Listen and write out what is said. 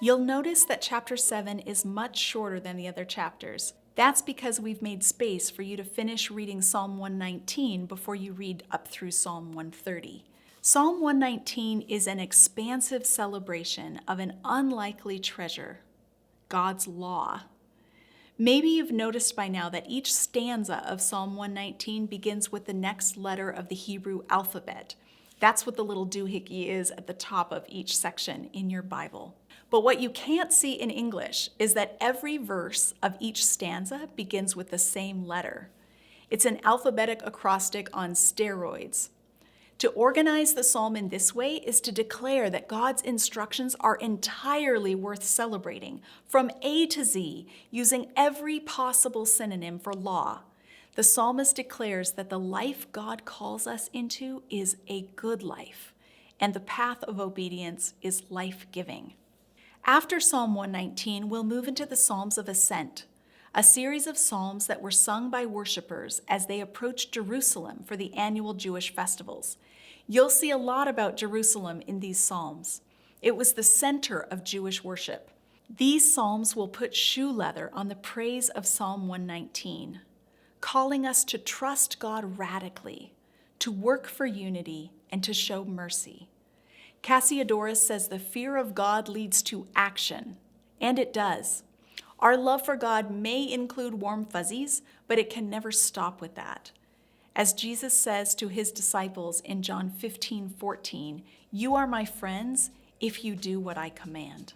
You'll notice that chapter 7 is much shorter than the other chapters. That's because we've made space for you to finish reading Psalm 119 before you read up through Psalm 130. Psalm 119 is an expansive celebration of an unlikely treasure, God's law. Maybe you've noticed by now that each stanza of Psalm 119 begins with the next letter of the Hebrew alphabet. That's what the little doohickey is at the top of each section in your Bible. But what you can't see in English is that every verse of each stanza begins with the same letter. It's an alphabetic acrostic on steroids. To organize the psalm in this way is to declare that God's instructions are entirely worth celebrating, from A to Z, using every possible synonym for law. The psalmist declares that the life God calls us into is a good life, and the path of obedience is life-giving. After Psalm 119, we'll move into the Psalms of Ascent, a series of psalms that were sung by worshipers as they approached Jerusalem for the annual Jewish festivals. You'll see a lot about Jerusalem in these psalms. It was the center of Jewish worship. These psalms will put shoe leather on the praise of Psalm 119, calling us to trust God radically, to work for unity, and to show mercy. Cassiodorus says the fear of God leads to action, and it does. Our love for God may include warm fuzzies, but it can never stop with that. As Jesus says to his disciples in John 15:14, "You are my friends if you do what I command."